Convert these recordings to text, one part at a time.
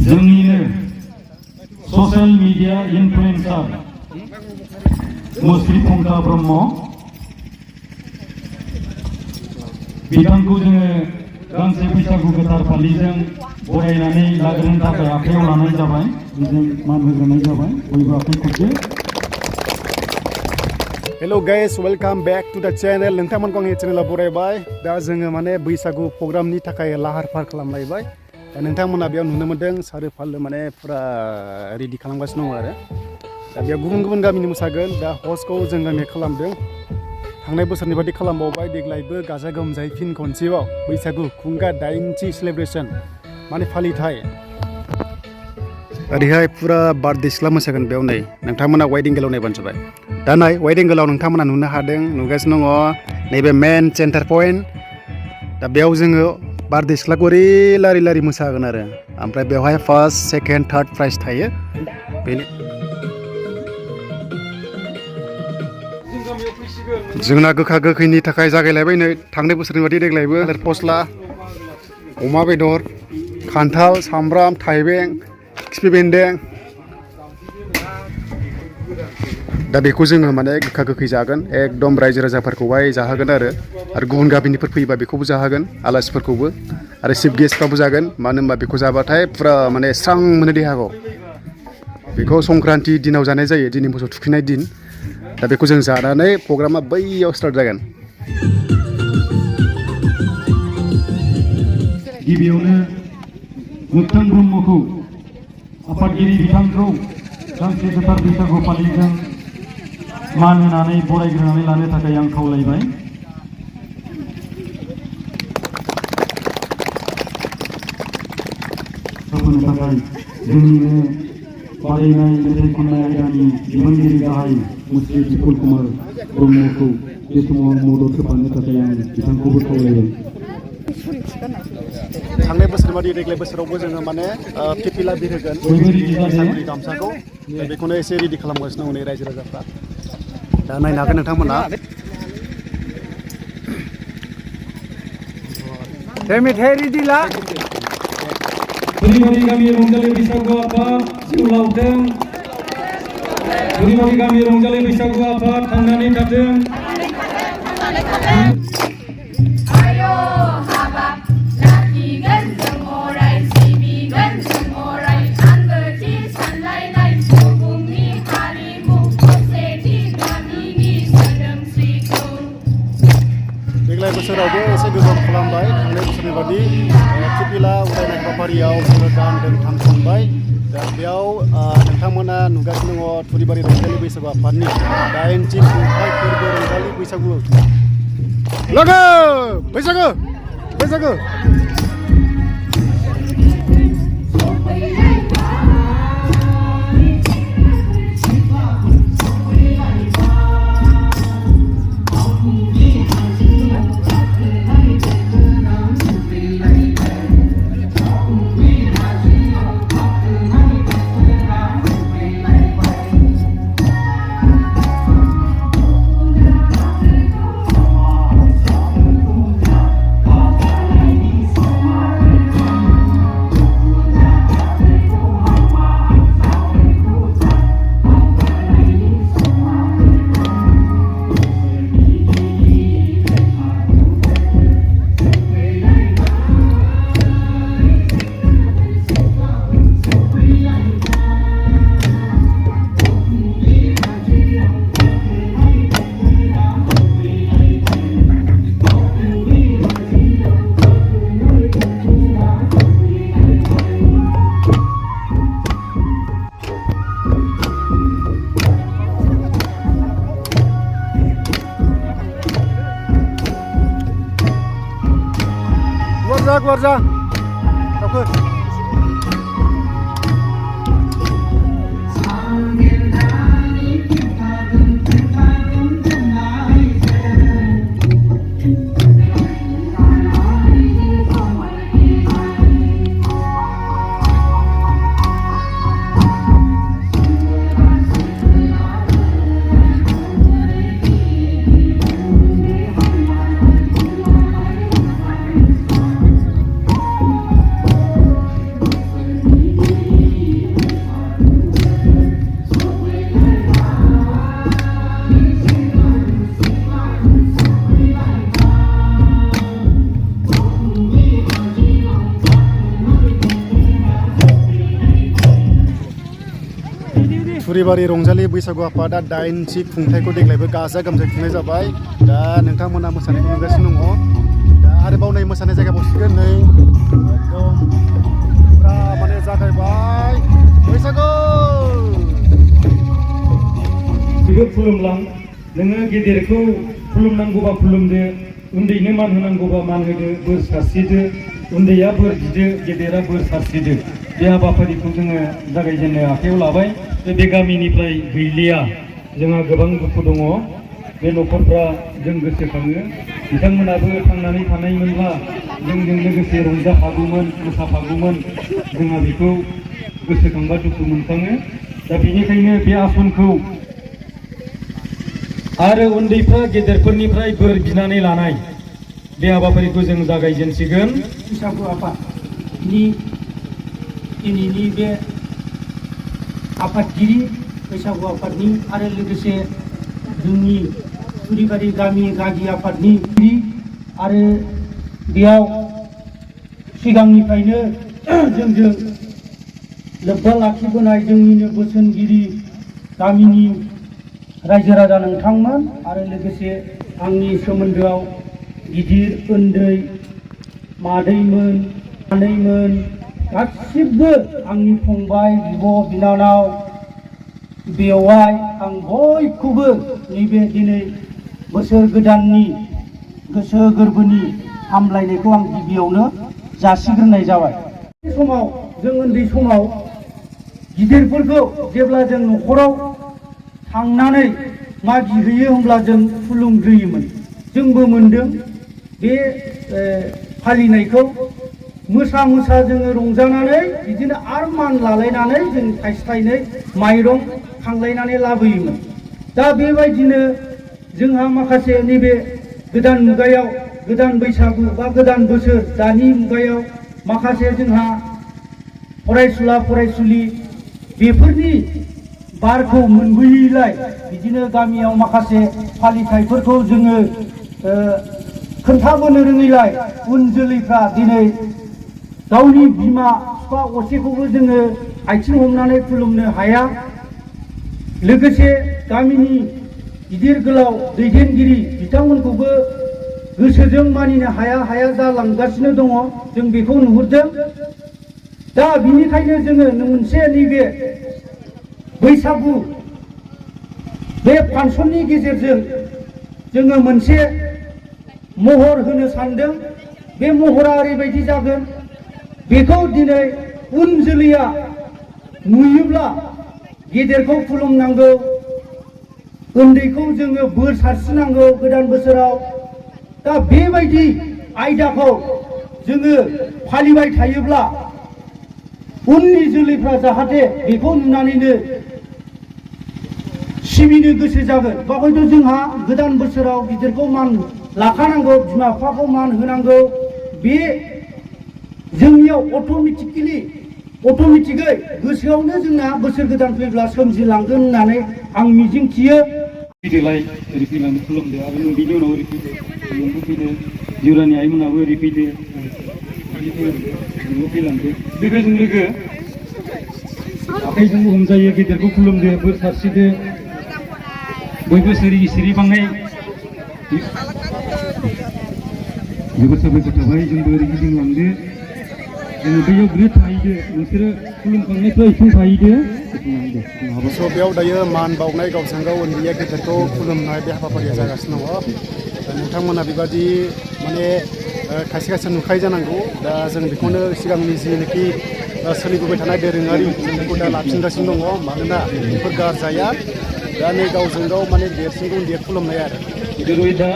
जोंनिनो social media इनफ्लुएन्सार मुस्रि फुंखा ब्रह्म बिथांखौ जोङो गांसे बैसागु गोथार फालिजों बरायनानै लाग्रोनो थाखाय आखायाव लानाय जाबाय बेजों मान होग्रोनाय जाबाय बयबो आखाइ खबदो hello guys welcome back to the channel नोंथांमोनखौ आंनि चैनेलाव बरायबाय दा जोङो माने बैसागु प्रग्रामनि थाखाय लाहार फाहार खालामलायबाय दा नोंथांमोना बेयाव नुनो मोन्दों सारो फालो माने फुरा रेडि खालामगासिनो दङ आरो दा बेयाव गुबुन गुबुन गामिनि मोसागोन दा हस्टखौ जों गामिया खालामदों थांनाय बोसोरनि बायदि खालामबावबाय देग्लायबो गाजा गोमजायै फिन खनसेबाव बैसागु खुंगा 8थि सेलिब्रेशन माने फालिथाय ओरैहाय फुरा बारदै सिख्ला मोसागोन बेयाव नै नोंथांमोना वाइट एंगेलाव नायबानो जाबाय दा नाय वाइट एंगेलाव नोंथांमोना नुनो हादों नुगासिनो दङ नैबे मेन सेन्टार पइन्ट दा बेयाव जोङो बारदै सिख्लाखौ ओरै लारि लारि मोसागोन आरो ओमफ्राय बेवहाय फार्स्ट सेकेन्ड थार्ड प्राइज थायो बेनि जोंना गोखा गोखैनि थाखाय जागायलायबाय नै थांनाय बोसोरनि बायदि देग्लायबो थालिर फस्ला अमा बेदर खान्थाल सामब्राम थाइबें खिफि बेन्दों दा बेखौ जोङो माने गोखा गोखै जागोन एकदम रायजो राजाफोरखौहाय जाहोगोन आरो गुबुन गामिनिफोर फैयोबा बेखौबो जाहोगोन आलासिफोरखौबो आरो चिफ गेस्टफ्राबो जागोन मानो होनबा बेखौ जाबाथाय फुरा माने स्रां मोनो देहाखौ बेखौ संक्रान्ति दिनाव जानाय जायो दिनै मोसौ थुखैनाय दिन दा बेखौ जों जानानै प्रग्रामा बैयाव स्टार्ट जागोन गिबियावनो मोगथां ब्रह्मखौ आफादगिरि बिथांखौ गांसे गोथार बैसागु फालिजों मान होनानै बरायग्रोनानै लानो थाखाय आं खावलायबाय होनो थाखाय जोंनिनो बादायनाय मेथाइ खननाय आयदानि दिहुनगिरि गाहाय मुस्रि बिपुल कुमार ब्रह्मखौ बे समाव मदद होफानो थाखाय आं बिथांखौबो खावलायबाय थांनाय बोसोर बादि देग्लाय बोसोरावबो जोङो माने फिरफिला बिर होगोन बैसागुनि गामसाखौ बेखौनो एसे रेडि खालामगासिनो दङ नै रायजो राजाफ्रा दा नायनो हागोन नोंथांमोना मेथाइ रेडि ला ओरैबायदि गामि रंजालि बैसागु आफाद जिउ लावथों ओरैबायदि गामि रंजालि बैसागु आफाद थांनानै थाथों देग्लाय बोसोरावबो एसे गोगोम खालामबाय थांनाय बोसोरनि बादि फिरफिला उदायनाय हाबाफारियाव जोङो दान थांखांबाय दा बेयाव नोंथांमोना नुगासिनो दङ थुरिबारि रंजालि बैसागु आफादनि 8थि खुंथाय फोरबो रंजालि बैसागु लोगो बैसागु बैसागु keluar dah. Apa? सुरिबारि रंजालि बैसागु आफादा 8थि खुंथायखौ देग्लायबो गाजा गोमजायै खुंनाय जाबाय दा नोंथांमोना मोसानायखौ नुगासिनो दङ दा आरोबाव नै मोसानाय जायगा बसिगोन नै एकदम फुरा माने जागायबाय बैसागु बेखौ खुलुमलां नोङो गेदेरखौ खुलुमनांगौबा खुलुमदो उन्दैनो मान होनांगौबा मान होदो बोर सारस्रिदो उन्दैया बोर बिदो गेदेरा बोर सारस्रिदो बे हाबाफारिखौ जोङो जागायजेननो आखायाव लाबाय बे गामिनिफ्राय गैलिया जोंहा गोबां दुखु दङ बे न'खरफ्रा जों गोसोखाङो बिथांमोनाबो थांनानै थानायमोनब्ला जोंजों लोगोसे रंजाफागौमोन मोसाफागौमोन जोंहा बेखौ गोसोखांबा दुखु मोनखाङो दा बेनिखायनो बे आसनखौ आरो उन्दैफ्रा गेदेरफोरनिफ्राय बोर बिनानै लानाय बे हाबाफारिखौ जों जागायजेनसिगोन बैसागु आफादनि दिनैनि बे आफादगिरि बैसागु आफादनि आरो लोगोसे जोंनि सुरिबारि गामि गागि आफादनि आरो बेयाव सिगांनिफ्रायनो जोंजों लोब्बा लाखिबोनाय जोंनिनो बोसोनगिरि गामिनि रायजो राजा नोंथांमोन आरो लोगोसे आंनि सोमोन्दोआव गिदिर उन्दै मादैमोन आनैमोन गासिबो आंनि फंबाय बिब' बिनानाव बेवाइ आं बयखौबो नैबे दिनै बोसोर गोदाननि गोसो गोरबोनि हामलायनायखौ आं गिबियावनो जासिग्रोनाय जाबाय। बे समाव जों उन्दै समाव गिदिरफोरखौ जेब्ला जों न'खराव थांनानै मागिहैयो होमब्ला जों खुलुमग्रोयोमोन जोंबो मोनदों बे फालिनायखौ मोसा मोसा जोङो रंजानानै बिदिनो आरो मान लालायनानै जों थाइसे थाइनै माइरं खांलायनानै लाबोयोमोन। दा बेबायदिनो जोंहा माखासे नैबे गोदान मुगायाव गोदान बैसागु बा गोदान बोसोर दानि मुगायाव माखासे जोंहा फरायसुला फरायसुलि बेफोरनि बारखौ मोनबोयैलाय बिदिनो गामियाव माखासे फालिथायफोरखौ जोङो खोन्थाबोनो रोङैलाय उन जोलैफ्रा दिनै गावनि बिमा बिफा असेखौबो जोङो आथिं हमनानै खुलुमनो हाया। लोगोसे गामिनि गिदिर गोलाव दैदेनगिरि बिथांमोनखौबो गोसोजों मानिनो हाया जालांगासिनो दङ जों बेखौ नुहुरदों। दा बिनिखायनो जोङो मोनसे नैबे बैसागु बे फांसननि गेजेरजों जोङो मोनसे महर होनो सानदों। बे महरा ओरैबायदि जागोन बेखौ दिनै उन जोलैया नुयोब्ला गेदेरखौ खुलुमनांगौ उन्दैखौ जोङो बोर सारस्रिनांगौ गोदान बोसोराव। दा बेबायदि आयदाखौ जोङो फालिबाय थायोब्ला उननि जोलैफ्रा जाहाथे बेखौ नुनानैनो सिबिनो गोसो जागोन। बाहायथ' जोंहा गोदान बोसोराव गिदिरखौ मान लाखानांगौ बिमा बिफाखौ मान होनांगौ बे जोंनियाव अट'मेटिकै गोसोआवनो जोंना बोसोर गोदान फैब्ला सोमजिलांगोन होननानै आं मिजिंथियो। फैदोलाय ओरै फैलांदो खुलुमदो आरो नों बिनि उनाव ओरै फैदो नोंबो फैदो जिउरानि आइमोनाबो ओरै फैदो नोंबो फैलांदो लोगोजों लोगो आखाइजोंबो हमजायो गेदेरखौ खुलुमदो बोर सारस्रिदो बयबो सिरि सिरि बाङै जोबोद साबायखर थाबाय जोंबो ओरै गिदिंलांदो जोङो बैयाव ग्रोब थाहैदो नोंसोरो खुलुमखांनायफ्रा इथिं थाहैदो स' बेयाव दायो मान बावनाय गावजों गाव उन्दैया गेदेरखौ खुलुमनाय बे हाबाफारिया जागासिनो दङ। दा नोंथांमोना बेबादि माने खायसे खायसे नुखायो जानांगौ। दा जों बेखौनो सिगांनि जिनिखि सोलिबोबाय थानाय दोरोङारि जों बेखौ दा लाफिनगासिनो दङ मानोना बेफोर गारजाया। दा नै गावजों गाव माने देरसिनखौ उन्दैया खुलुमनाय आरो जेरै दा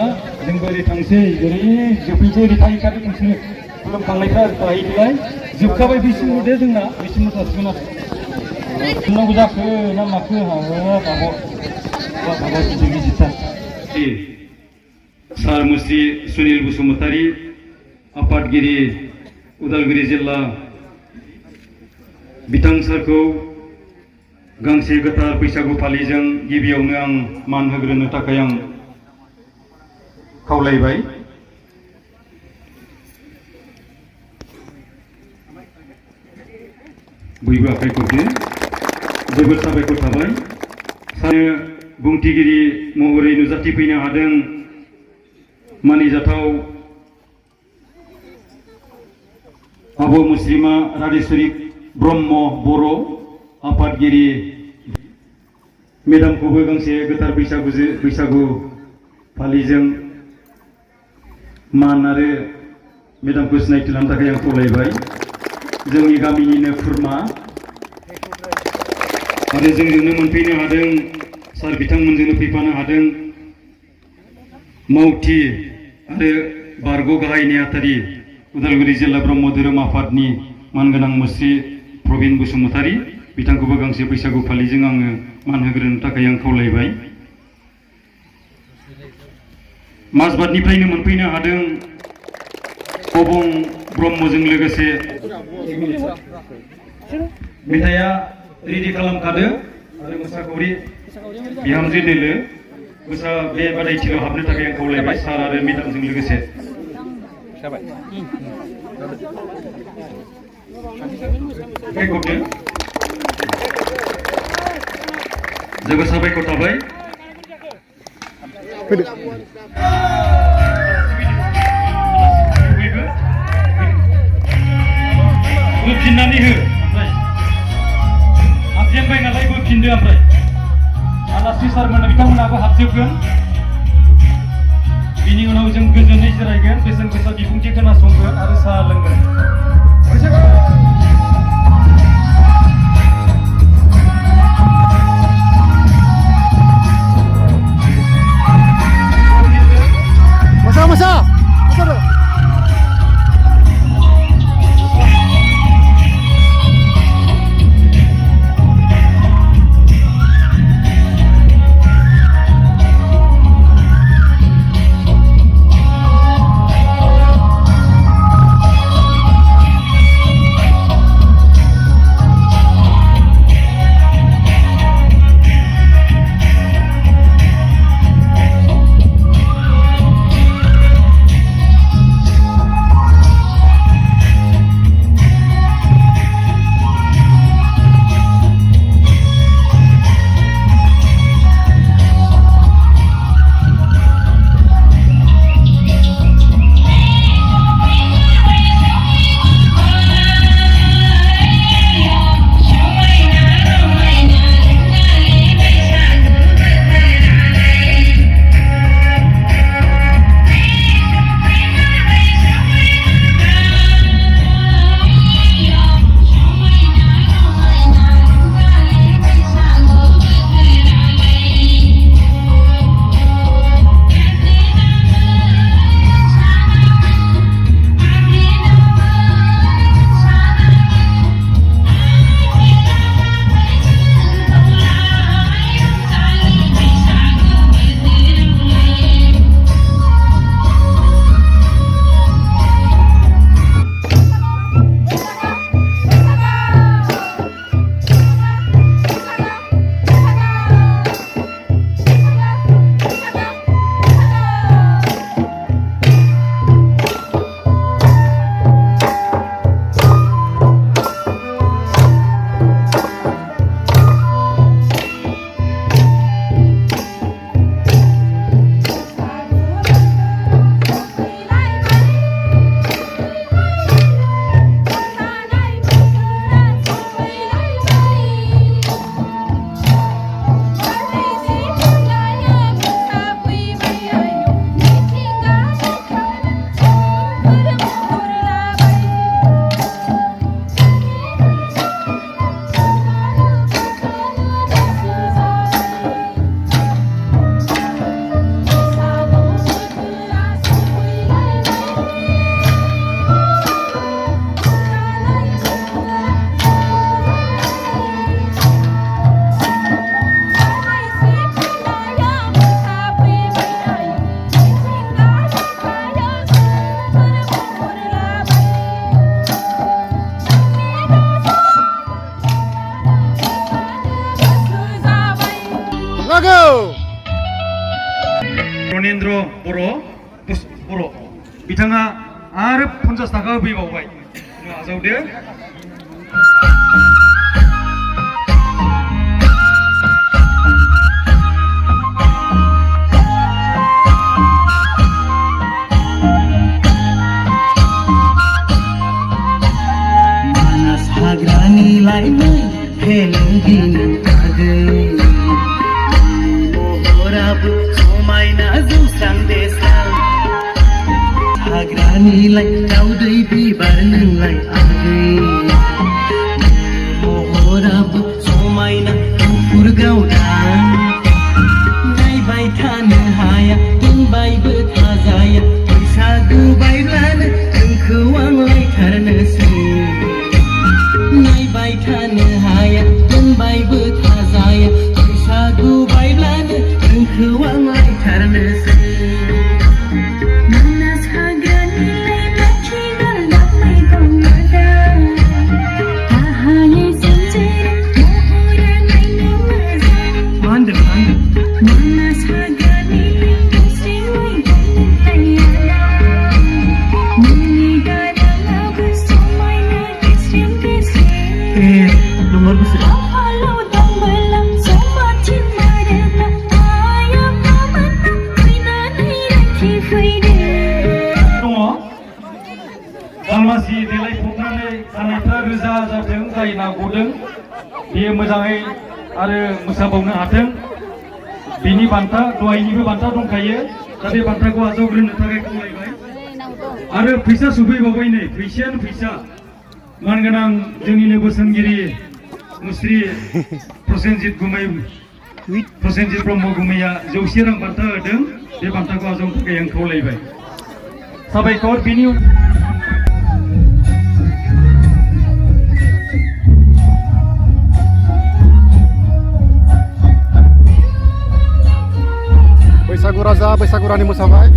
जोंबो ओरै थांसै ओरै जोबहैसै ओरै थाहैखादो नोंसोरो खुलुमखांनायफ्रा थाहैदोलाय जोबखाबाय बिसिम नुदो जोंना बिसिम मोसासिगोन आरो खुलुमनांगौ जाखो ना माखो माबा गिदिर गिदिरथार सार मुस्रि सुनिल बसुमतारी आफादगिरि उदालगुरि जिल्ला बिथां सारखौ गांसे गोथार बैसागु फालिजों गिबियावनो आं मान होग्रोनो थाखाय आं खावलायबाय। बयबो आखाइ खबदो जोबोद साबायखर थाबाय सानो बुंथिगिरि महरै नुजाथिफैनो हादों मानिजाथाव आब' मुस्लिमा राजेश्वरी ब्रह्म बर' आफादगिरि मेदामखौबो गांसे गोथार बैसागु फालिजों मान आरो मेदामखौ सिनायथि लानो थाखाय आं खावलायबाय जोंनि गामिनिनो खुरमा आरो जोंजोंनो मोनफैनो हादों सार बिथांमोनजोंनो फैफानो हादों मावथि आरो बारग' गाहाय नेहाथारि उदालगुरि जिल्ला ब्रह्म धोरोम आफादनि मानगोनां मुस्रि प्रबिन बसुमतारी बिथांखौबो गांसे बैसागु फालिजों आङो मान होग्रोनो थाखाय आं खावलायबाय माजबादनिफ्रायनो मोनफैनो हादों अबं ब्रह्मजों लोगोसे मेथाइया रेडि खालामखादो आरो मोसाखावरि बिहामजो दोलो मोसा बे बादायथिलियाव हाबनो थाखाय आं खावलायबाय सार आरो मेदामजों लोगोसे जोबोद साबायखर थाबाय बोफिननानै हो ओमफ्राय हाबजेनबाय नालाय बोफिनदो ओमफ्राय आलासि सारमोन बिथांमोनाबो हाबजोबगोन बिनि उनाव जों गोजोनै जिरायगोन बेसेन गोसा बिबुंथि खोनासंगोन आरो साहा लोंगोन masa रनेन्द्र बर' बिथाङा आरो 50 थाखा होफैबावबाय आजावदो लाइनै फेलुगिनो आगै महराबो समायना जौस्रां देस्रां हाग्रानिलाय दाउदै बिबार नोंलाय आगै महराबो समायना गुफुर गावदां नायबाय थानो हाया दोनबायबो थाजाया बैसागु बायब्लानो नोंखौ आंलायथारनोसै नायबाय थानो हाया दोनबायबो थाजाया बैसागु बायब्लानो नोंखौ आंलायथारनोसै दालमासि देलायफबनानै खानायफ्रा रोजा जाथों जायना गदों बेयो मोजाङै आरो मोसाबावनो हाथों बिनि बान्था दहायनिबो बान्था दंखायो दा बे बान्थाखौ आजावग्रोनो थाखाय खावलायबाय आरो फैसा सफैबावबाय नै फैसायानो फैसा मानगोनां जोंनिनो बोसोनगिरि मुस्रि प्रसेनजित ब्रह्म गुमैया 100 रां बान्था होदों बे बान्थाखौ आजावनो थाखाय आं खावलायबाय साबायखर बिनि बैसागु राजा बैसागु रानि मोसाबाय